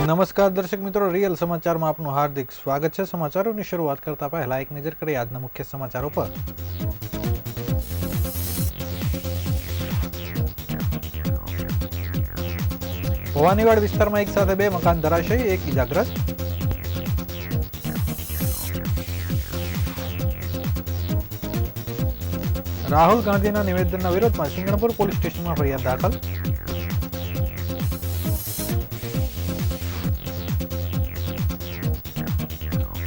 નમસ્કાર દર્શક મિત્રો, રિયલ સમાચારમાં આપનું હાર્દિક સ્વાગત છે। સમાચારોની શરૂઆત કરતા પહેલા એક નજર કરીએ આજના મુખ્ય સમાચારો પર। ભવાનીવાડ વિસ્તારમાં એક સાથે બે મકાન ધરાશયી, એક ઇજાગ્રસ્ત। રાહુલ ગાંધીના નિવેદનના વિરોધમાં સિંગણપુર પોલીસ સ્ટેશનમાં ફરિયાદ દાખલ।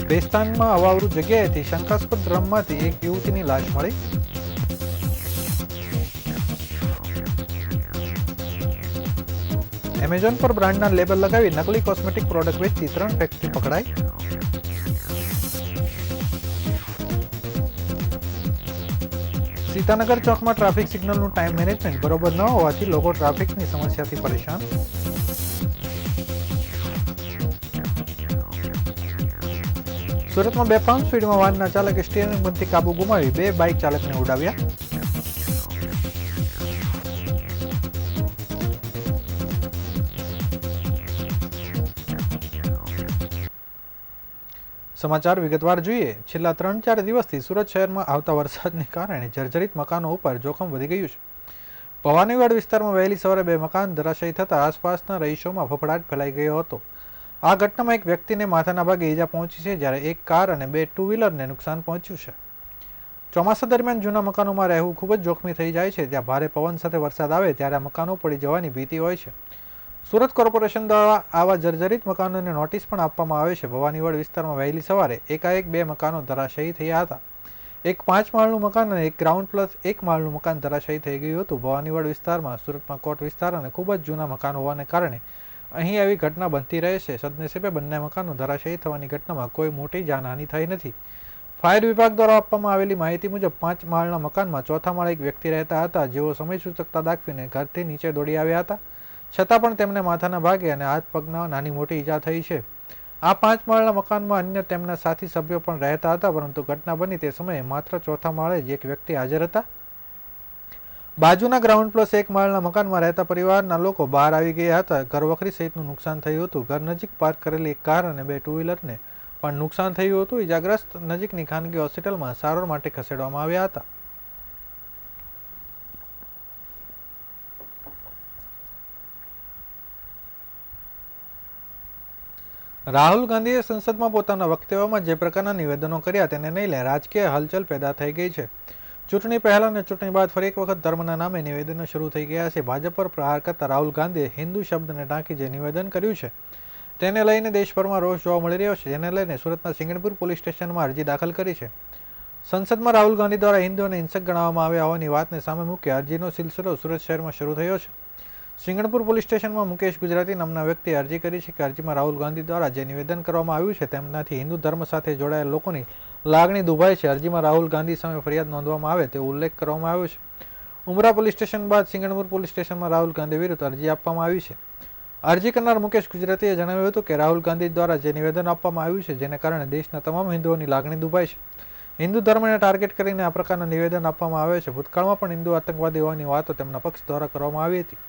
ભેસ્તાનમાં અવાવરૂ જગ્યાએથી શંકાસ્પદ ડ્રમમાંથી એક યુવતીની લાશ મળી। એમેઝોન પર બ્રાન્ડના લેબલ લગાવી નકલી કોસ્મેટિક પ્રોડક્ટ વેચતી 3 ફેક્ટરી પકડાઈ। સીતાનગર ચોકમાં ટ્રાફિક સિગ્નલનું ટાઈમ મેનેજમેન્ટ બરોબર ન હોવાથી લોકો ટ્રાફિકની સમસ્યાથી પરેશાન। સુરતમાં બેફામ સ્પીડમાં વાહનના ચાલકે સ્ટીયરિંગ પરથી કાબુ ગુમાવી 2 બાઇક ચાલકને ઉડાવ્યા। સમાચાર વિગતવાર જોઈએ। છેલ્લા 3-4 દિવસથી સુરત શહેરમાં આવતા વરસાદને કારણે જર્જરિત મકાનો ઉપર જોખમ વધી ગયું છે। ભવાનીવાડ વિસ્તારમાં વહેલી સવારે 2 મકાન ધરાશયી થતાં આસપાસના રહીશોમાં ફફડાટ ફેલાઈ ગયો હતો। આ ઘટનામાં એક વ્યક્તિને માથાના ભાગે ઈજા પહોંચી છે, જ્યારે એક કાર અને 2 ટુ-વ્હીલરને નુકસાન પહોંચ્યું છે। ચોમાસા દરમિયાન જૂના મકાનોમાં રહેવું ખૂબ જ જોખમી થઈ જાય છે, જ્યાં ભારે પવન સાથે વરસાદ આવે ત્યારે આ મકાનો પડી જવાની ભીતિ હોય છે। સુરત કોર્પોરેશન દ્વારા આવા જર્જરિત મકાનોને નોટિસ પણ આપવામાં આવે છે। ભવાનીવાડ વિસ્તારમાં વહેલી સવારે એકાએક 2 મકાનો ધરાશયી થયા હતા। એક 5 માળનું મકાન અને એક ગ્રાઉન્ડ પ્લસ 1 માળનું મકાન ધરાશયી થઈ ગયું હતું। ભવાનીવાડ વિસ્તારમાં સુરતમાં કોટ વિસ્તાર અને ખૂબ જ જૂના મકાનો હોવાને કારણે અહીં આવી ઘટના બનતી રહે છે। સદનસીબે બંને મકાનો ધરાશયી થવાની ઘટનામાં કોઈ મોટી જાનહાનિ થઈ નથી। ફાયર વિભાગ દ્વારા આપવામાં આવેલી માહિતી મુજબ 5 માળના મકાનમાં ચોથા માળે એક વ્યક્તિ રહેતા હતા, જેઓ સમય સૂચકતા દાખવીને ઘરથી નીચે દોડી આવ્યા હતા, છતાં પણ તેમને માથાના ભાગે અને હાથ પગના નાની મોટી ઈજા થઈ છે। આ 5 માળના મકાનમાં અન્ય તેમના સાથી સભ્યો પણ રહેતા હતા, પરંતુ ઘટના બની તે સમયે માત્ર ચોથા માળે જ એક વ્યક્તિ હાજર હતા। બાજુના ગ્રાઉન્ડ પ્લસ 1 માળના મકાનમાં રહેતા પરિવારના લોકો બહાર આવી ગયા હતા। ઘરવખરી સહિતનું નુકસાન થયું હતું। ઘર નજીક પાર્ક કરેલી એક કાર અને 2 ટુ-વ્હીલરને પણ નુકસાન થયું હતું। ઇજાગ્રસ્ત નજીકની ખાનગી હોસ્પિટલમાં સારવાર માટે ખસેડવામાં આવ્યા હતા। રાહુલ ગાંધીએ સંસદમાં પોતાના વક્તવ્યમાં જે પ્રકારના નિવેદનો કર્યા તેને લઈને રાજકીય હલચલ પેદા થઈ ગઈ છે। ચૂંટણી પહેલા અને ચૂંટણી બાદ ફરી એક વખત ધર્મના નામે નિવેદનો શરૂ થઈ ગયા છે। ભાજપ પર પ્રહાર કરતા રાહુલ ગાંધીએ હિન્દુ શબ્દને ટાંકી જે નિવેદન કર્યું છે તેને લઈને દેશભરમાં રોષ જોવા મળી રહ્યો છે, જેને લઈને સુરતના સિંગણપુર પોલીસ સ્ટેશનમાં અરજી દાખલ કરી છે। સંસદમાં રાહુલ ગાંધી દ્વારા હિન્દુઓને હિંસક ગણાવવામાં આવ્યા હોવાની વાતને સામે મૂકી અરજીનો સિલસિલો સુરત શહેરમાં શરૂ થયો છે। સિંગણપુર પોલીસ સ્ટેશનમાં મુકેશ ગુજરાતી નામના વ્યક્તિએ અરજી કરી છે કે અરજીમાં રાહુલ ગાંધી દ્વારા જે નિવેદન કરવામાં આવ્યું છે તેમનાથી હિન્દુ ધર્મ સાથે જોડાયેલા લોકોની લાગણી દુભાય છે। અરજીમાં રાહુલ ગાંધી સામે ફરિયાદ નોંધવામાં આવે તેવો ઉલ્લેખ કરવામાં આવ્યો છે। ઉમરા પોલીસ સ્ટેશન બાદ સિંગણપુર પોલીસ સ્ટેશનમાં રાહુલ ગાંધી વિરુદ્ધ અરજી આપવામાં આવી છે। અરજી કરનાર મુકેશ ગુજરાતીએ જણાવ્યું હતું કે રાહુલ ગાંધી દ્વારા જે નિવેદન આપવામાં આવ્યું છે, જેને કારણે દેશના તમામ હિન્દુઓની લાગણી દુભાય છે। હિન્દુ ધર્મને ટાર્ગેટ કરીને આ પ્રકારના નિવેદન આપવામાં આવે છે। ભૂતકાળમાં પણ હિન્દુ આતંકવાદી હોવાની વાતો તેમના પક્ષ દ્વારા કરવામાં આવી હતી।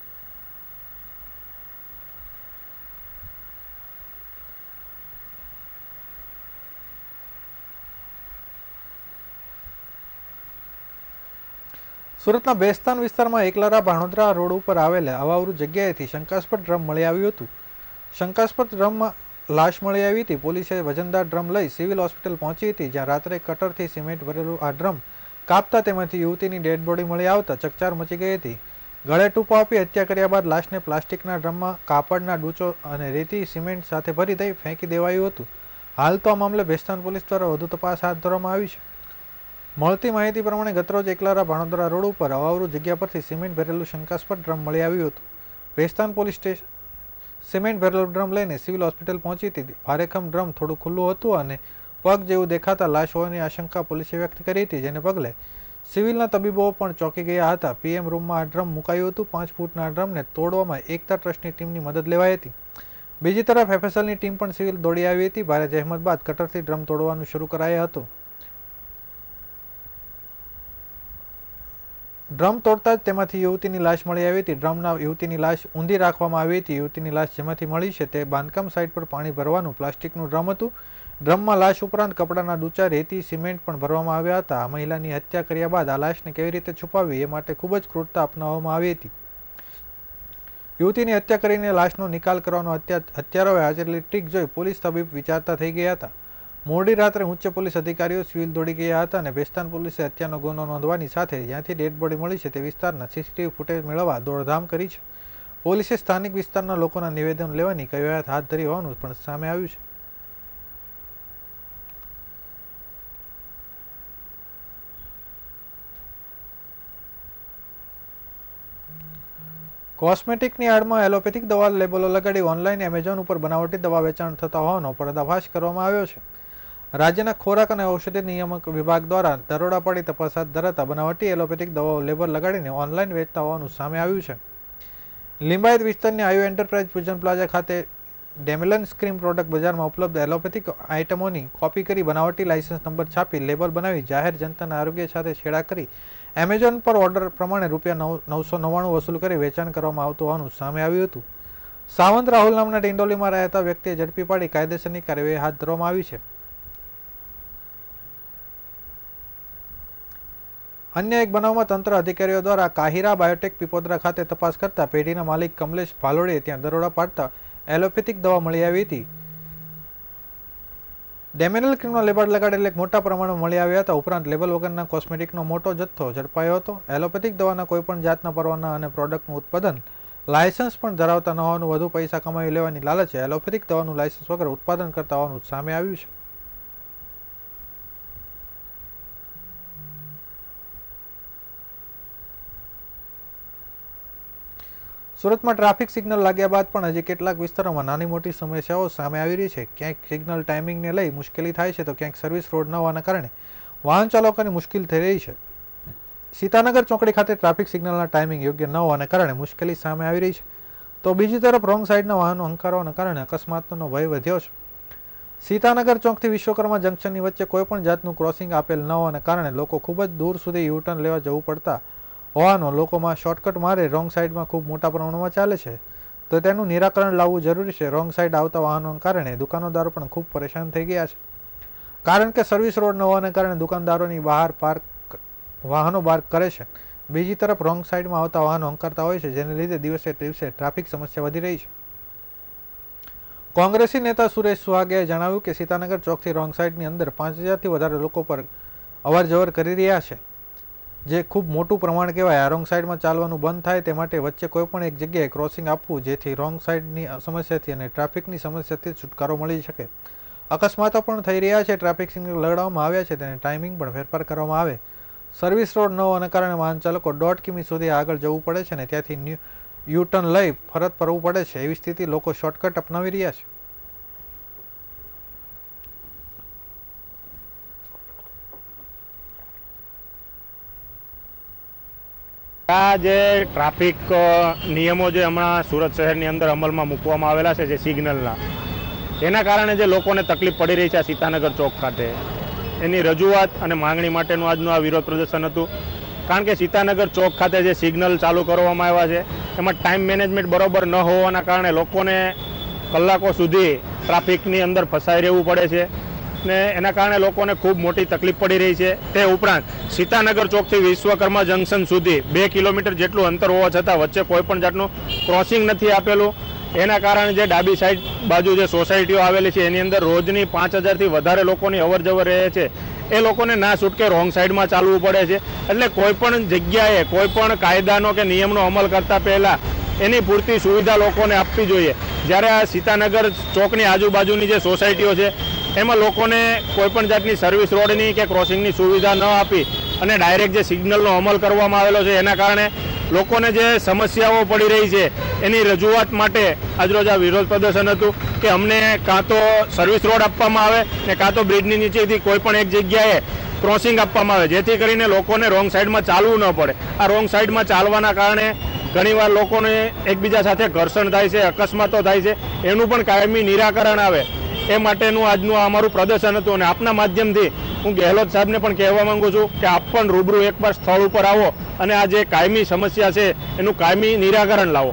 સુરતના બેસ્તાન વિસ્તારમાં એકલારા ભાણોદરા રોડ ઉપર આવેલા અવાવરૂ જગ્યાએથી શંકાસ્પદ ડ્રમ મળી આવ્યું હતું। શંકાસ્પદ ડ્રમમાં લાશ મળી આવી હતી। પોલીસે વજનદાર ડ્રમ લઈ સિવિલ હોસ્પિટલ પહોંચી હતી, જ્યાં રાત્રે કટરથી સિમેન્ટ ભરેલું આ ડ્રમ કાપતા તેમાંથી યુવતીની ડેડ બોડી મળી આવતા ચકચાર મચી ગઈ હતી। ગળે ટૂંપો આપી હત્યા કર્યા બાદ લાશને પ્લાસ્ટિકના ડ્રમમાં કાપડના ડૂચો અને રેતી સિમેન્ટ સાથે ભરી દઈ ફેંકી દેવાયું હતું। હાલ તો આ મામલે બેસ્તાન પોલીસ દ્વારા વધુ તપાસ હાથ ધરવામાં આવી છે। મળતી માહિતી પ્રમાણે ગતરોજ એકલારા ભાણોદરા રોડ ઉપર અવાવરૂ જગ્યા પરથી સિમેન્ટ ભરેલું શંકાસ્પદ ડ્રમ મળી આવ્યું હતું। ભેસ્તાન પોલીસ સ્ટેશન સિમેન્ટ ભરેલું ડ્રમ લઈને સિવિલ હોસ્પિટલ પહોંચી હતી। ભારેખમ ડ્રમ થોડું ખુલ્લું હતું અને પગ જેવું દેખાતા લાશ હોવાની આશંકા પોલીસે વ્યક્ત કરી હતી, જેને પગલે સિવિલના તબીબો પણ ચોંકી ગયા હતા। પીએમ રૂમમાં આ ડ્રમ મુકાયું હતું। 5 ફૂટના ડ્રમને તોડવામાં એકતા ટ્રસ્ટની ટીમની મદદ લેવાઈ હતી। બીજી તરફ એફએસએલની ટીમ પણ સિવિલ દોડી આવી હતી। ભારે જહેમત બાદ કટરથી ડ્રમ તોડવાનું શરૂ કરાયું હતું। ડ્રમ તોડતા જ તેમાંથી યુવતીની લાશ મળી આવી હતી. ડ્રમના યુવતીની લાશ ઊંધી રાખવામાં આવી હતી. યુવતીની લાશ જેમાંથી મળી છે તે બાંધકામ સાઇટ પર પાણી ભરવાનું પ્લાસ્ટિકનું ડ્રમ હતું. ડ્રમમાં લાશ ઉપરાંત કપડાના ડૂચા, રેતી, સિમેન્ટ પણ ભરવામાં આવ્યા હતા. આ મહિલાની હત્યા કર્યા બાદ આ લાશને કેવી રીતે છુપાવવી એ માટે ખૂબ જ ક્રૂરતા અપનાવવામાં આવી હતી. યુવતીની હત્યા કરીને લાશનો નિકાલ કરવાનો હત્યારાઓએ આચરેલી ટ્રીક જોઈ પોલીસ તબીબ વિચારતા થઈ ગયા હતા. મોડી રાત્રે ઉચ્ચ પોલીસ અધિકારીઓ સિવિલ દોડી ગયા હતા અને બેસ્તાન પોલીસે હત્યાનો ગુનો નોંધવાની સાથે જ્યાંથી ડેડ બોડી મળી છે તે વિસ્તારના સીસીટીવી ફૂટેજ મેળવવા દોડધામ કરી છે. પોલીસે સ્થાનિક વિસ્તારના લોકોના નિવેદન લેવાની કવાયત હાથ ધરી હોવાનું પણ સામે આવ્યું છે. કોસ્મેટિકની આડમાં એલોપેથિક દવા લેબલો લગાડી ઓનલાઈન એમેઝોન ઉપર બનાવટી દવા વેચાણ થતા હોવાનો પર્દાફાશ કરવામાં આવ્યો છે. રાજ્યના ખોરાક અને ઔષધિ નિયામક વિભાગ દ્વારા દરોડા પાડી તપાસ હાથ ધરાતા બનાવટી એલોપેથિક દવાઓ લેબલ લગાડીને ઓનલાઈન વેચતા હોવાનું સામે આવ્યું છે. લિંબાયત વિસ્તારની આયુ એન્ટરપ્રાઇઝ પૂજન પ્લાઝા ખાતે ડેમેલન્સ ક્રીમ પ્રોડક્ટ બજારમાં ઉપલબ્ધ એલોપેથિક આઇટમોની કોપી કરી બનાવટી લાયસન્સ નંબર છાપી લેબલ બનાવી જાહેર જનતાના આરોગ્ય સાથે છેડા કરી એમેઝોન પર ઓર્ડર પ્રમાણે ₹999 વસૂલ કરી વેચાણ કરવામાં આવતું હોવાનું સામે આવ્યું હતું. સાવંત રાહુલ નામના ડિંડોલીમાં રહેતા વ્યક્તિએ ઝડપી પાડી કાયદેસરની કાર્યવાહી હાથ ધરવામાં આવી છે. અન્ય એક બનાવમાં તંત્ર અધિકારીઓ દ્વારા કાહિરા બાયોટેક પીપોદરા ખાતે તપાસ કરતા પેઢીના માલિક કમલેશ ભાલોડે ત્યાં દરોડા પાડતા એલોપેથિક દવા મળી આવી હતી. ડેમેનલ ક્રીમનો લેબલ લગાડેલ મોટા પ્રમાણમાં મળી આવ્યા હતા. ઉપરાંત લેબલ વગરના કોસ્મેટિકનો મોટો જથ્થો ઝડપાયો હતો. એલોપેથિક દવાના કોઈપણ જાતના પરવાના અને પ્રોડક્ટનું ઉત્પાદન લાયસન્સ પણ ધરાવતા ન હોવાનું વધુ પૈસા કમાવી લેવાની લાલચે એલોપેથિક દવાનું લાયસન્સ વગર ઉત્પાદન કરતા હોવાનું સામે આવ્યું છે. સુરતમાં ટ્રાફિક સિગ્નલ લાગ્યા બાદ પણ હજી કેટલાક વિસ્તારોમાં નાની મોટી સમસ્યાઓ સામે આવી રહી છે. ક્યાંક સિગ્નલ ટાઈમિંગને લઈ મુશ્કેલી થાય છે તો ક્યાંક સર્વિસ રોડ ન હોવાના કારણે વાહન ચાલકોને મુશ્કેલ થઈ રહી છે. સીતાનગર ચોકડી ખાતે ટ્રાફિક સિગ્નલના ટાઈમિંગ યોગ્ય ન હોવાને કારણે મુશ્કેલી સામે આવી રહી છે, તો બીજી તરફ રોંગ સાઈડના વાહનો હંકારવાના કારણે અકસ્માતનો ભય વધ્યો છે. સીતાનગર ચોકથી વિશ્વકર્મા જંકશનની વચ્ચે કોઈપણ જાતનું ક્રોસિંગ આપેલ ન હોવાને કારણે લોકો ખૂબ જ દૂર સુધી યુટર્ન લેવા જવું પડતા હોવાનો લોકોમાં શોર્ટકટ મારે રોંગ સાઈડમાં ખૂબ મોટા પ્રમાણમાં ચાલે છે, તો તેનું નિરાકરણ લાવવું જરૂરી છે. રોંગ સાઈડ આવતા વાહનોના કારણે દુકાનદારો પણ ખૂબ પરેશાન થઈ ગયા છે, કારણ કે સર્વિસ રોડ ન હોવાને કારણે દુકાનદારોની બહાર વાહનો પાર્ક કરે છે. બીજી તરફ રોંગ સાઈડમાં આવતા વાહનો હંકારતા હોય છે, જેને લીધે દિવસે દિવસે ટ્રાફિક સમસ્યા વધી રહી છે. કોંગ્રેસી નેતા સુરેશ સુહાગિયાએ જણાવ્યું કે સીતાનગર ચોકથી રોંગ સાઈડની અંદર 5000થી વધારે લોકો પર અવર જવર કરી રહ્યા છે, જે ખૂબ મોટું પ્રમાણ કહેવાય. આ રોંગ સાઈડમાં ચાલવાનું બંધ થાય તે માટે વચ્ચે કોઈપણ એક જગ્યાએ ક્રોસિંગ આપવું, જેથી રોંગ સાઈડની સમસ્યાથી અને ટ્રાફિકની સમસ્યાથી છુટકારો મળી શકે. અકસ્માતો પણ થઈ રહ્યા છે. ટ્રાફિક સિગ્નલ લગાડવામાં આવ્યા છે, તેને ટાઈમિંગ પણ ફેરફાર કરવામાં આવે. સર્વિસ રોડ ન હોવાના કારણે વાહન ચાલકો 1.5 કિમી સુધી આગળ જવું પડે છે અને ત્યાંથી યુટર્ન લઈ ફરત ફરવું પડે છે. એવી સ્થિતિ લોકો શોર્ટકટ અપનાવી રહ્યા છે. આ જે ટ્રાફિક નિયમો જે હમણાં સુરત શહેરની અંદર અમલમાં મૂકવામાં આવેલા છે, જે સિગ્નલના, એના કારણે જે લોકોને તકલીફ પડી રહી છે સીતાનગર ચોક ખાતે, એની રજૂઆત અને માંગણી માટેનું આજનું આ વિરોધ પ્રદર્શન હતું. કારણ કે સીતાનગર ચોક ખાતે જે સિગ્નલ ચાલુ કરવામાં આવ્યા છે એમાં ટાઈમ મેનેજમેન્ટ બરોબર ન હોવાના કારણે લોકોને કલાકો સુધી ટ્રાફિકની અંદર ફસાઈ રહેવું પડે છે ને એના કારણે લોકોને ખૂબ મોટી તકલીફ પડી રહી છે. તે ઉપરાંત સીતાનગર ચોકથી વિશ્વકર્મા જંકશન સુધી 2 કિલોમીટર જેટલું અંતર હોવા છતાં વચ્ચે કોઈ પણ જાતનું ક્રોસિંગ નથી આપેલું. એના કારણે જે ડાબી સાઈડ બાજુ જે સોસાયટીઓ આવેલી છે એની અંદર રોજની 5000થી વધારે લોકોની અવર જવર રહે છે. એ લોકોને ના છૂટકે રોંગ સાઈડમાં ચાલવું પડે છે. એટલે કોઈ પણ જગ્યાએ કોઈ પણ કાયદાનો કે નિયમનો અમલ કરતા પહેલાં એની પૂરતી સુવિધા લોકોને આપવી જોઈએ. જ્યારે આ સીતાનગર ચોકની આજુબાજુની જે સોસાયટીઓ છે એમાં લોકોને કોઈપણ જાતની સર્વિસ રોડની કે ક્રોસિંગની સુવિધા ન આપી અને ડાયરેક્ટ જે સિગ્નલનો અમલ કરવામાં આવેલો છે એના કારણે લોકોને જે સમસ્યાઓ પડી રહી છે એની રજૂઆત માટે આજરોજ આ વિરોધ પ્રદર્શન હતું કે અમને કાં તો સર્વિસ રોડ આપવામાં આવે ને કાં તો બ્રિજની નીચેથી કોઈ પણ એક જગ્યાએ ક્રોસિંગ આપવામાં આવે, જેથી કરીને લોકોને રોંગ સાઈડમાં ચાલવું ન પડે. આ રોંગ સાઈડમાં ચાલવાના કારણે ઘણીવાર લોકોને એકબીજા સાથે ઘર્ષણ થાય છે, અકસ્માતો થાય છે. એનું પણ કાયમી નિરાકરણ આવે એ માટેનું આજનું અમારું પ્રદર્શન હતું અને આપના માધ્યમથી હું ગેહલોત સાહેબને પણ કહેવા માંગુ છું કે આપ પણ રૂબરૂ એકવાર સ્થળ ઉપર આવો અને આ જે કાયમી સમસ્યા છે એનું કાયમી નિરાકરણ લાવો.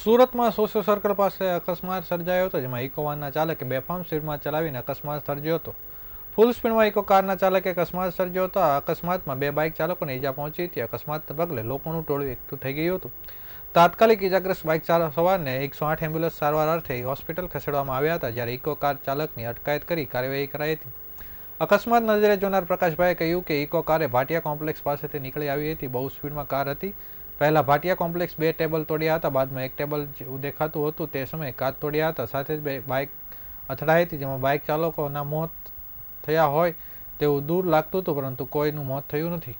સુરતમાં સોશિયો સર્કલ પાસે અકસ્માત સર્જાયો હતો, જેમાં ઇકો વાનના ચાલકે બેફામ સ્પીડમાં ચલાવીને અકસ્માત સર્જ્યો હતો. ફૂલ સ્પીડમાં ઇકો કારના ચાલકે અકસ્માત સર્જ્યો હતો. આ અકસ્માતમાં 2 બાઇક ચાલકોને ઈજા પહોંચી હતી. અકસ્માતને પગલે લોકોનું ટોળું એકઠું થઈ ગયું હતું. તાત્કાલિક ઈજાગ્રસ્ત બાઇક સવારને 108 એમ્બ્યુલન્સ સારવાર અર્થે હોસ્પિટલ ખસેડવામાં આવ્યા હતા, જ્યારે ઇકો કાર ચાલકની અટકાયત કરી કાર્યવાહી કરાઈ હતી. અકસ્માત નજરે જોનાર પ્રકાશભાઈએ કહ્યું કે ઇકો કારે ભાટિયા કોમ્પ્લેક્સ પાસેથી નીકળી આવી હતી. બહુ સ્પીડમાં કાર હતી. પહેલા ભાટિયા કોમ્પ્લેક્સ 2 ટેબલ તોડ્યા હતા, બાદમાં 1 ટેબલ જેવું દેખાતું હતું તે સમયે કાચ તોડ્યા હતા. સાથે જ 2 બાઇક અથડાઈ હતી, જેમાં બાઇક ચાલકોના મોત થયા હોય તેવું દૂર લાગતું હતું, પરંતુ કોઈનું મોત થયું નથી.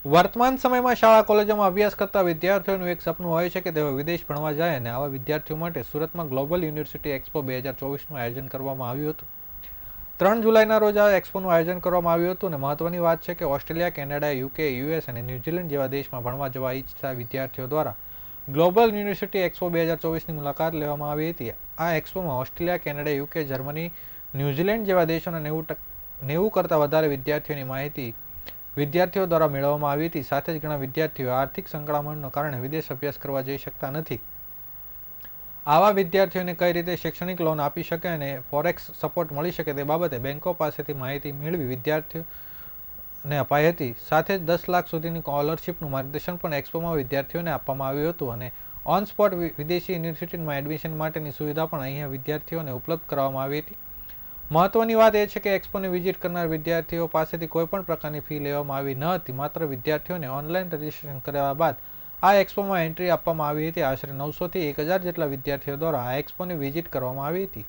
વર્તમાન સમયમાં શાળા કોલેજોમાં અભ્યાસ કરતા વિદ્યાર્થીઓનું એક સપનું હોય છે કે તેઓ વિદેશ ભણવા જાય, અને આવા વિદ્યાર્થીઓ માટે સુરતમાં ગ્લોબલ યુનિવર્સિટી એક્સપો 2024નું આયોજન કરવામાં આવ્યું હતું. 3 જુલાઈના રોજ આ એક્સપોનું આયોજન કરવામાં આવ્યું હતું, અને મહત્વની વાત છે કે ઓસ્ટ્રેલિયા, કેનેડા, યુકે, યુએસ અને ન્યૂઝીલેન્ડ જેવા દેશમાં ભણવા જવા ઈચ્છતા વિદ્યાર્થીઓ દ્વારા ગ્લોબલ યુનિવર્સિટી એક્સપો 2024ની મુલાકાત લેવામાં આવી હતી. આ એક્સપોમાં Australia, Canada, UK, Germany, New Zealand જેવા દેશોના 90 કરતાં વધારે વિદ્યાર્થીઓની માહિતી વિદ્યાર્થીઓ દ્વારા મેળવવામાં આવી હતી. સાથે જ ઘણા વિદ્યાર્થીઓ આર્થિક સંકળામણના કારણે વિદેશ અભ્યાસ કરવા જઈ શકતા નથી. આવા વિદ્યાર્થીઓને કઈ રીતે શૈક્ષણિક લોન આપી શકે અને ફોરેક્સ સપોર્ટ મળી શકે તે બાબતે બેંકો પાસેથી માહિતી મેળવી વિદ્યાર્થીઓને અપાઈ હતી. સાથે જ 10 લાખ સુધીની સ્કોલરશીપનું માર્ગદર્શન પણ એક્સપોમાં વિદ્યાર્થીઓને આપવામાં આવ્યું હતું, અને ઓન સ્પોટ વિદેશી યુનિવર્સિટીમાં એડમિશન માટેની સુવિધા પણ અહીંયા વિદ્યાર્થીઓને ઉપલબ્ધ કરવામાં આવી હતી. મહત્વની વાત એ છે કે એક્સપોને વિઝિટ કરનાર વિદ્યાર્થીઓ પાસેથી કોઈપણ પ્રકારની ફી લેવામાં આવી ન હતી. માત્ર વિદ્યાર્થીઓને ઓનલાઈન રજીસ્ટ્રેશન કર્યા બાદ આ એક્સપોમાં એન્ટ્રી આપવામાં આવી હતી. આશરે 900 થી 1000 જેટલા વિદ્યાર્થીઓ દ્વારા આ એક્સપોની વિઝિટ કરવામાં આવી હતી.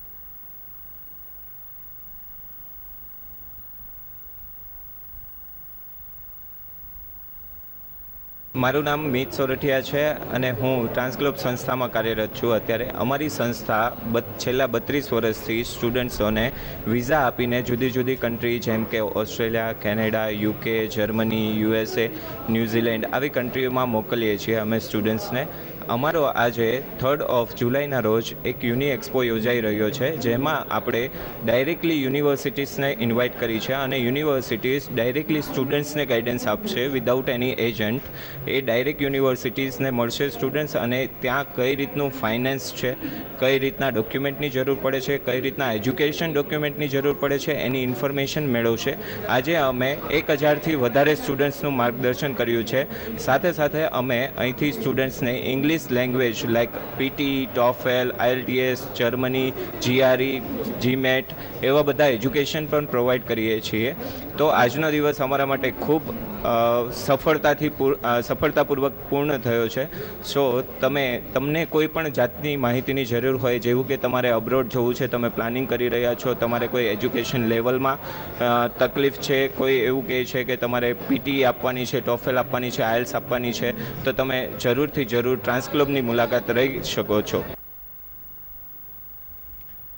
મારું નામ મીત સોરઠિયા છે અને હું ટ્રાન્સગ્લોબ સંસ્થામાં કાર્યરત છું. અત્યારે અમારી સંસ્થા છેલ્લા 32 વર્ષથી સ્ટુડન્ટ્સોને વિઝા આપીને જુદી જુદી કન્ટ્રી જેમ કે Australia, Canada, UK, Germany, USA, New Zealand આવી કન્ટ્રીઓમાં મોકલીએ છીએ અમે સ્ટુડન્ટ્સને. અમારો આજે 3 જુલાઈના રોજ એક યુનિ એક્સપો યોજાઈ રહ્યો છે, જેમાં આપણે ડાયરેક્ટલી યુનિવર્સિટીઝને ઇન્વાઇટ કરી છે, અને યુનિવર્સિટીઝ ડાયરેક્ટલી સ્ટુડન્ટ્સને ગાઈડન્સ આપશે વિધાઉટ એની એજન્ટ. એ ડાયરેક્ટ યુનિવર્સિટીઝને મળશે સ્ટુડન્ટ્સ, અને ત્યાં કઈ રીતનું ફાઇનાન્સ છે, કઈ રીતના ડોક્યુમેન્ટની જરૂર પડે છે, કઈ રીતના એજ્યુકેશન ડોક્યુમેન્ટની જરૂર પડે છે, એની ઇન્ફોર્મેશન મેળવશે. આજે અમે 1000થી વધારે સ્ટુડન્ટ્સનું માર્ગદર્શન કર્યું છે. સાથે સાથે અમે અહીંથી સ્ટુડન્ટ્સને English language like PT, TOEFL, IELTS, Germany, GRE, GMAT એવા બધા એજ્યુકેશન પણ પ્રોવાઈડ કરીએ છીએ. તો આજનો દિવસ અમારા માટે ખૂબ સફળતાપૂર્વક પૂર્ણ થયો છે. સો તમને કોઈ પણ જાતની માહિતીની જરૂર હોય, જેવું કે તમારે અબ્રોડ જવું છે, તમે પ્લાનિંગ કરી રહ્યા છો, તમારે કોઈ એજ્યુકેશન લેવલમાં તકલીફ છે, કોઈ એવું કહે છે કે તમારે પીટી આપવાની છે, ટોફેલ આપવાની છે, IELTS આપવાની છે, તો તમે જરૂરથી જરૂર ટ્રાન્સક્લબની મુલાકાત લઈ શકો છો.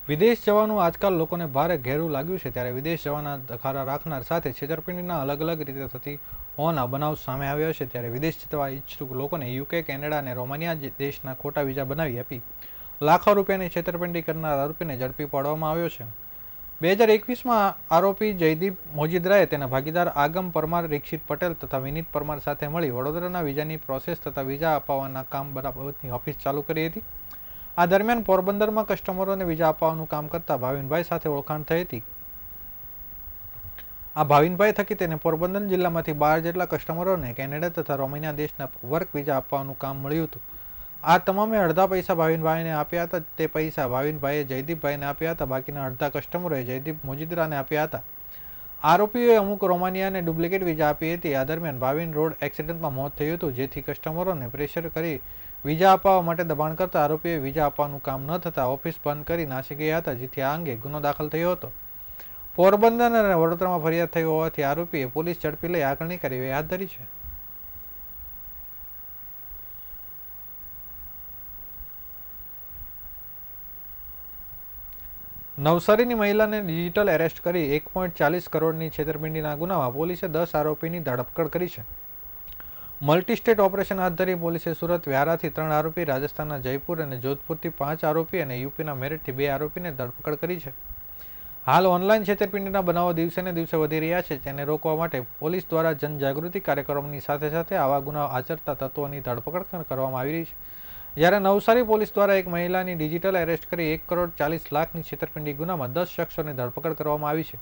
વિદેશ જવાનું આજકાલ લોકોને ભારે ઘેરું લાગ્યું છે, ત્યારે વિદેશ જવાના ધખારા રાખનાર સાથે છેતરપિંડીના અલગ અલગ રીતે થતી હોવાના બનાવ સામે આવ્યો છે. ત્યારે વિદેશ જવા ઈચ્છુક લોકોને યુકે, કેનેડા અને રોમાનિયા દેશના ખોટા વિઝા બનાવી આપી લાખો રૂપિયાની છેતરપિંડી કરનાર આરોપીને ઝડપી પાડવામાં આવ્યો છે. 2021માં આરોપી જયદીપ મોજીદ્રાએ તેના ભાગીદાર આગમ પરમાર, રીક્ષિત પટેલ તથા વિનીત પરમાર સાથે મળી વડોદરાના વિઝાની પ્રોસેસ તથા વિઝા અપાવવાના કામ બાબતની ઓફિસ ચાલુ કરી હતી. આ દરમિયાન પોરબંદરમાં કસ્ટમરોને વિઝા અપાવવાનું કામ કરતા ભાવિનભાઈ સાથે ઓળખાણ થઈ હતી. આ ભાવિનભાઈ થકી તેને પોરબંદર જિલ્લામાંથી 12 જેટલા કસ્ટમરોને કેનેડા તથા રોમાનિયા દેશના વર્ક વિઝા આપવાનું કામ મળ્યું હતું. આ તમામે અડધા પૈસા ભાવિનભાઈને આપ્યા હતા. તે પૈસા ભાવિનભાઈએ જયદીપભાઈને આપ્યા હતા. બાકીના અડધા કસ્ટમરોએ જયદીપ મોજીદ્રાને આપ્યા હતા. આરોપીઓએ અમુક રોમાનિયાને ડુપ્લિકેટ વિઝા આપી હતી. આ દરમિયાન ભાવિન રોડ એક્સિડન્ટમાં મોત થયું હતું, જેથી કસ્ટમરોને પ્રેશર કરી વિઝા અપાવવા માટે દબાણ કરતા આરોપીએ વિઝા આપવાનું કામ ન થતાં ઓફિસ બંધ કરી નાસી ગયા હતા, જેથી આ અંગે ગુનો દાખલ થયો હતો. પોરબંદર અને વડોદરામાં ફરિયાદ થઈ હોવાથી આરોપીએ પોલીસ ઝડપી લઈ આગળની કાર્યવાહી હાથ ધરી છે. નવસારીની મહિલાને ડિજિટલ એરેસ્ટ કરી 1.40 કરોડની છેતરપિંડીના ગુનામાં પોલીસે 10 આરોપીની ધરપકડ કરી છે. મલ્ટી સ્ટેટ ઓપરેશન હાથ ધરી પોલીસે સુરત વ્યારાથી 3 આરોપી, રાજસ્થાનના જયપુર અને જોધપુરથી 5 આરોપી અને યુપીના મેરઠથી 2 આરોપીને ધરપકડ કરી છે. હાલ ઓનલાઈન છેતરપિંડીના બનાવો દિવસે ને દિવસે વધી રહ્યા છે, તેને રોકવા માટે પોલીસ દ્વારા જનજાગૃતિ કાર્યક્રમની સાથે સાથે આવા ગુનાઓ આચરતા તત્વોની ધરપકડ કરવામાં આવી રહી છે. જ્યારે નવસારી પોલીસ દ્વારા એક મહિલાની ડિજિટલ એરેસ્ટ કરી 1,40,00,000ની છેતરપિંડી ગુનામાં 10 શખ્સોની ધરપકડ કરવામાં આવી છે.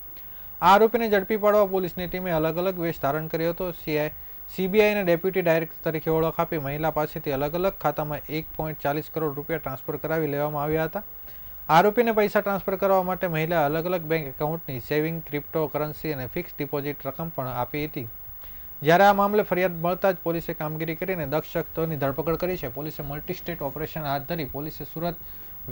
આ આરોપીને ઝડપી પાડવા પોલીસની ટીમે અલગ અલગ વેશ ધારણ કર્યો હતો. સીબીઆઈના ડેપ્યુટી ડાયરેક્ટર તરીકે ઓળખ આપી મહિલા પાસેથી અલગ અલગ ખાતામાં 1.40 કરોડ રૂપિયા ટ્રાન્સફર કરાવી લેવામાં આવ્યા હતા. આરોપીને પૈસા ટ્રાન્સફર કરવા માટે મહિલા અલગ અલગ બેંક એકાઉન્ટની સેવિંગ, ક્રિપ્ટો કરન્સી અને ફિક્સ ડિપોઝિટ રકમ પણ આપી હતી. જ્યારે આ મામલે ફરિયાદ મળતા જ પોલીસે કામગીરી કરીને 10 શખ્સોની ધરપકડ કરી છે. પોલીસે મલ્ટી સ્ટેટ ઓપરેશન હાથ ધરી પોલીસે સુરત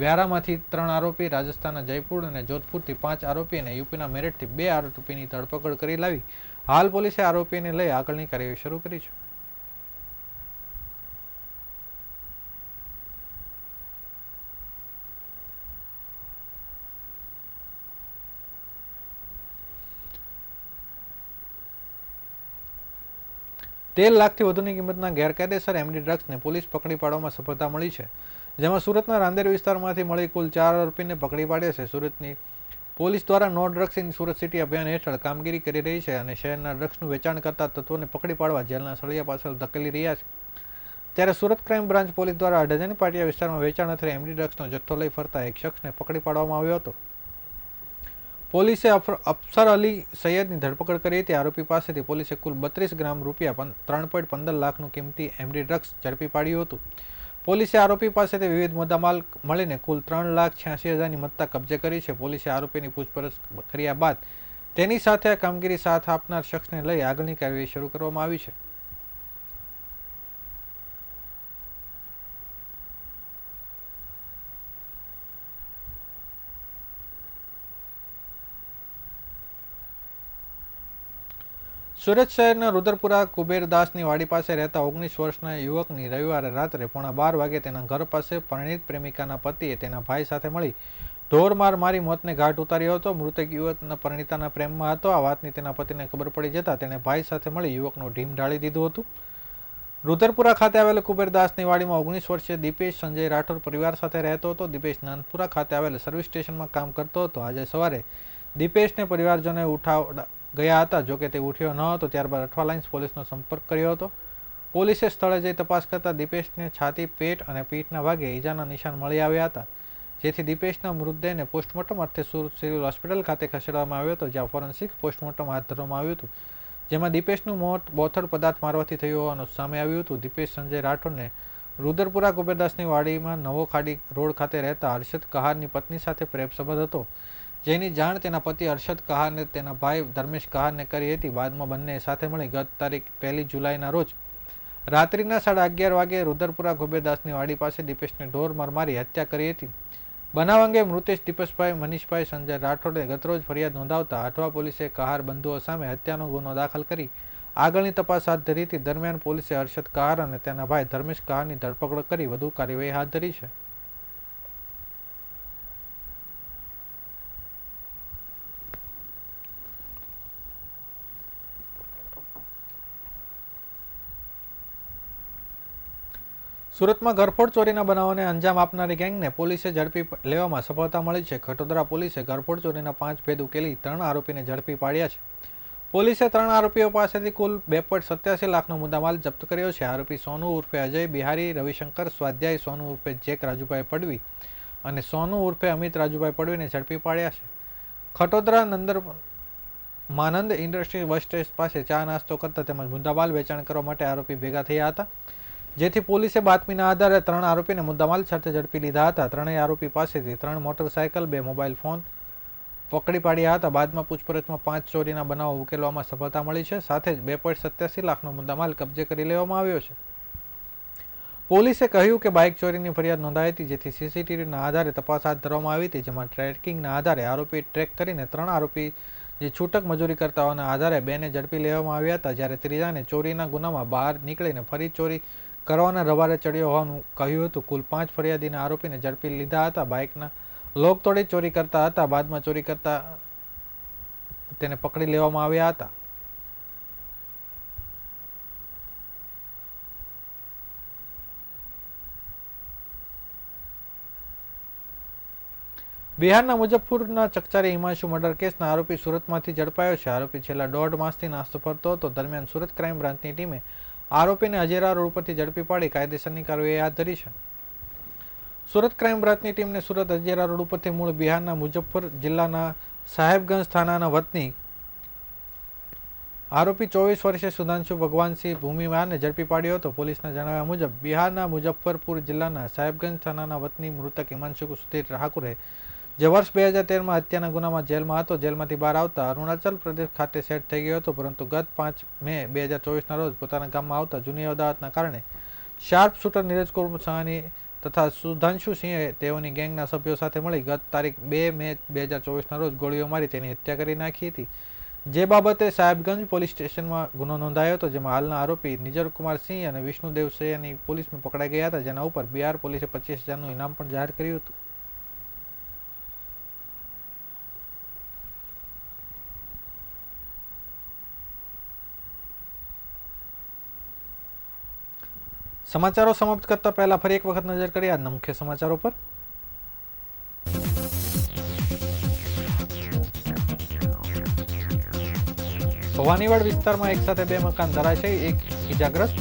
વ્યારામાંથી 3 આરોપી, રાજસ્થાનના જયપુર અને જોધપુરથી 5 આરોપી અને યુપીના મેરઠથી 2 આરોપીની ધરપકડ કરી લાવી હાલ પોલીસે આરોપીને લઈ આગળની કાર્યવાહી શરૂ કરી છે. ₹13 લાખથી વધુની કિંમતના ગેરકાયદેસર એમડી ડ્રગ્સને પોલીસ પકડી પાડવામાં સફળતા મળી છે, જેમાં સુરતના રાંદેર વિસ્તારમાંથી મળી કુલ 4 આરોપીને પકડી પાડ્યા છે. સુરતની પોલીસ દ્વારા no drugs in Surat city અભિયાન હેઠળ કામગીરી કરી રહી છે અને શહેરના ડ્રગ્સનું વેચાણ કરતા તત્વોને પકડી પાડવા જેલના સળિયા પાછળ ધકેલી રહ્યા છે. ત્યારે સુરત ક્રાઇમ બ્રાન્ચ પોલીસ દ્વારા અડાજણ પાટિયા વિસ્તારમાં વેચાણ એમડી ડ્રગ્સનો જથ્થો લઈ ફરતા એક શખ્સને પકડી પાડવામાં આવ્યો હતો. પોલીસે અફસર અલી સૈયદની ધરપકડ કરી હતી. આરોપી પાસેથી પોલીસે કુલ 32 ગ્રામ ₹3.15 લાખનું કિંમતી એમડી ડ્રગ્સ ઝડપી પાડ્યું હતું. પોલીસે આરોપી પાસેથી વિવિધ મુદ્દામાલ મળીને કુલ 3,86,000ની મત્તા કબજે કરી છે. પોલીસે આરોપીની પૂછપરછ કર્યા બાદ તેની સાથે આ કામગીરી સાથ આપનાર શખ્સને લઈ આગળની કાર્યવાહી શરૂ કરવામાં આવી છે. સુરત શહેરના રુદરપુરા કુબેરદાસની વાડી પાસે રહેતા 19 વર્ષના યુવકની રવિવારે રાત્રે 11:15 વાગે તેના ઘર પાસે પરિણીત પ્રેમિકાના પતિએ તેના ભાઈ સાથે મળી ઢોરમાર મારી મોતને ઘાટ ઉતાર્યો હતો. મૃતક યુવકના પરિણીતાના પ્રેમમાં હતો. આ વાતની તેના પતિને ખબર પડી જતા તેણે ભાઈ સાથે મળી યુવકનું ઢીમ ઢાળી દીધું હતું. રુદરપુરા ખાતે આવેલ કુબેરદાસની વાડીમાં 19 વર્ષીય દીપેશ સંજય રાઠોડ પરિવાર સાથે રહેતો હતો. દીપેશ નાનપુરા ખાતે આવેલ સર્વિસ સ્ટેશનમાં કામ કરતો હતો. આજે સવારે દીપેશને પરિવારજનોએ ગયા હતા, જોકે તે ઉઠ્યો ન હતો. ત્યારબાદ અઠવા લાઇન્સ પોલીસનો સંપર્ક કર્યો હતો. પોલીસે સ્થળે જઈ તપાસ કરતા દીપેશને છાતી, પેટ અને પીઠના ભાગે ઈજાના નિશાન મળી આવ્યા હતા, જેથી દીપેશના મૃતદેહને પોસ્ટમોર્ટમ અર્થે સુરત સિવિલ હોસ્પિટલ ખાતે ખસેડવામાં આવ્યો હતો, જ્યાં ફોરેન્સિક પોસ્ટમોર્ટમ હાથ ધરવામાં આવ્યું હતું, જેમાં દીપેશનું મોત બોથડ પદાર્થ મારવાથી થયું હોવાનું સામે આવ્યું હતું. દીપેશ સંજય રાઠોડને રુદરપુરા કુબેરદાસની વાડીમાં નવો ખાડી રોડ ખાતે રહેતા હર્ષદ કહારની પત્ની સાથે પ્રેમ સંબંધ હતો, જેની જાણ તેના પતિ હર્ષદ કહારને તેના ભાઈ ધર્મેશ કહારને કરી હતી. બાદમાં બંને સાથે મળી ગત તારીખ 1 જુલાઈના રોજ રાત્રિના 11:30 વાગે રુદરપુરા કુબેરદાસની વાડી પાસે દીપેશને ઢોરમાર મારી હત્યા કરી હતી. બનાવ અંગે મૃતેશ દીપેશભાઈ મનીષભાઈ સંજય રાઠોડે ગતરોજ ફરિયાદ નોંધાવતા અઠવા પોલીસે કહાર બંધુઓ સામે હત્યાનો ગુનો દાખલ કરી આગળની તપાસ હાથ ધરી હતી. દરમિયાન પોલીસે હર્ષદ કહાર અને તેના ભાઈ ધર્મેશ કહારની ધરપકડ કરી વધુ કાર્યવાહી હાથ ધરી છે. સુરતમાં ઘરફોડ ચોરીના બનાવોને અંજામ આપનારી ગેંગને પોલીસે ઝડપી લેવામાં સફળતા મળી છે. ખટોદરા પોલીસે ઘરફોડ ચોરીના 5 ભેદ ઉકેલી 3 આરોપીને ઝડપી પાડ્યા છે. પોલીસે 3 આરોપીઓ પાસેથી કુલ 2.87 લાખનો મુદ્દામાલ જપ્ત કર્યો છે. આરોપી સોનુ ઉર્ફે અજય બિહારી રવિશંકર સ્વાધ્યાય, સોનુ ઉર્ફે જેક રાજુભાઈ પડવી અને સોનુ ઉર્ફે અમિત રાજુભાઈ પડવીને ઝડપી પાડ્યા છે. ખટોદરા માનંદ ઇન્ડસ્ટ્રી બસ સ્ટેશન પાસે ચા નાસ્તો કરતા તેમજ મુદ્દામાલ વેચાણ કરવા માટે આરોપી ભેગા થયા હતા, જેથી પોલીસે બાતમીના આધારે 3 આરોપીને મુદ્દામાલ સાથે ઝડપી લીધા હતા. ત્રણેય આરોપી પાસેથી 3 મોટરસાયકલ, 2 મોબાઈલ ફોન પકડી પાડ્યા હતા. બાદમાં પૂછપરછમાં 5 ચોરીના બનાવો ઉકેલવામાં સફળતા મળી છે. સાથે જ 2.87 લાખનો મુદ્દામાલ કબજે કરી લેવામાં આવ્યો છે. પોલીસે કહ્યું કે બાઇક ચોરીની ફરિયાદ નોંધાઈ હતી, જેથી સીસીટીવીના આધારે તપાસ હાથ ધરવામાં આવી હતી, જેમાં ટ્રેકિંગના આધારે આરોપી ટ્રેક કરીને 3 આરોપી જે છૂટક મજૂરી કરતા હોવાના આધારે 2ને ઝડપી લેવામાં આવ્યા હતા, જ્યારે ત્રીજાને ચોરીના ગુનામાં બહાર નીકળીને ફરી ચોરી કરવાના રવાડે ચડ્યો હોવાનું કહ્યું હતું. કુલ 5 ફરિયાદીના આરોપીને ઝડપી લીધા હતા. બાઇકના લોક તોડી ચોરી કરતા હતા. બાદમાં ચોરી કરતા તેને પકડી લેવામાં આવ્યા હતા. બિહારના મુજફ્ફરપુરના ચકચારી હિમાંશુ મર્ડર કેસના આરોપી સુરતમાંથી ઝડપાયો છે. આરોપી છેલ્લા 1.5 માસથી નાસ્તો ફરતો હતો. દરમિયાન સુરત ક્રાઇમ બ્રાન્ચની ટીમે આરોપીને હજીરા રોડ પરથી ઝડપી પાડી કાયદેસરની કાર્યવાહી હાથ ધરી છે. સુરત ક્રાઇમ બ્રાન્ચની ટીમને સુરત હજીરા રોડ ઉપરથી મૂળ બિહારના મુજફ્ફર જિલ્લાના સાહેબગંજ થાનાના વતની આરોપી 24 વર્ષીય સુધાંશુ ભગવાનસિંહ ભૂમિમાને ઝડપી પાડ્યો હતો. પોલીસના જણાવ્યા મુજબ બિહારના મુજફ્ફરપુર જિલ્લાના સાહેબગંજ થાનાના વતની મૃતક હિમાંશુ સુધીર ઠાકુરે, જે વર્ષ 2013માં હત્યાના ગુનામાં જેલમાં હતો, જેલમાંથી બહાર આવતા અરુણાચલ પ્રદેશ ખાતે સેટ થઈ ગયો હતો, પરંતુ ગત 5 મે 2024ના રોજ પોતાના ગામમાં આવતા જૂની અદાવતના કારણે શાર્પ શૂટર નીરજ કુમાર સાહની તથા સુધાંશુ સિંહે તેઓની ગેંગના સભ્યો સાથે મળી ગત તારીખ 2 મે 2024ના રોજ ગોળીઓ મારી તેની હત્યા કરી નાખી હતી, જે બાબતે સાહેબગંજ પોલીસ સ્ટેશનમાં ગુનો નોંધાયો હતો, જેમાં હાલના આરોપી નીરજ કુમાર સિંહ અને વિષ્ણુદેવ સૈયાની પોલીસમાં પકડાઈ ગયા હતા, જેના ઉપર બિહાર પોલીસે 25,000નું ઇનામ પણ જાહેર કર્યું હતું. સમાચારો સમાપ્ત કરતા પહેલા ફરી એક વખત નજર કરીએ આજના મુખ્ય સમાચારો પર. ભવાનીવાડ વિસ્તારમાં એક સાથે 2 મકાન ધરાશાયી, 1 ઇજાગ્રસ્ત.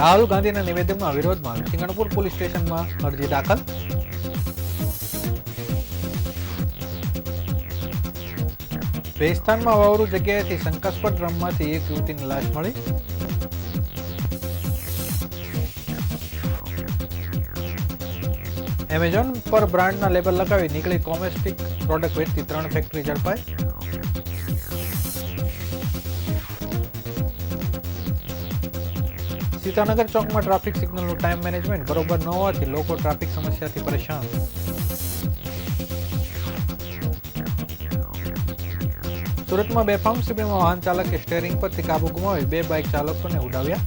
રાહુલ ગાંધીના નિવેદનના વિરોધમાં સિંગણપુર પોલીસ સ્ટેશનમાં અરજી દાખલ. ભેસ્તાનમાં વાવરૂ જગ્યાએથી શંકાસ્પદ ડ્રમમાંથી એક યુવતીની લાશ મળી. એમેઝોન પર બ્રાન્ડના લેબલ લગાવી નીકળી કોસ્મેટિક પ્રોડક્ટ વેચતી 3 ફેક્ટરી ઝડપાઈ. સીતાનગર ચોકમાં ટ્રાફિક સિગ્નલનું ટાઈમ મેનેજમેન્ટ બરોબર ન હોવાથી લોકો ટ્રાફિક સમસ્યાથી પરેશાન. સુરતમાં બેફામ સ્થિતિમાં વાહન ચાલકે સ્ટેરિંગ પરથી કાબુ ગુમાવી 2 બાઇક ચાલકોને ઉડાવ્યા.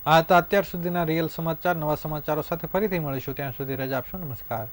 આ હતા અત્યાર સુધીના રિયલ સમાચાર. નવા સમાચારો સાથે ફરીથી મળીશું. ત્યાં સુધી રજા આપશો. નમસ્કાર.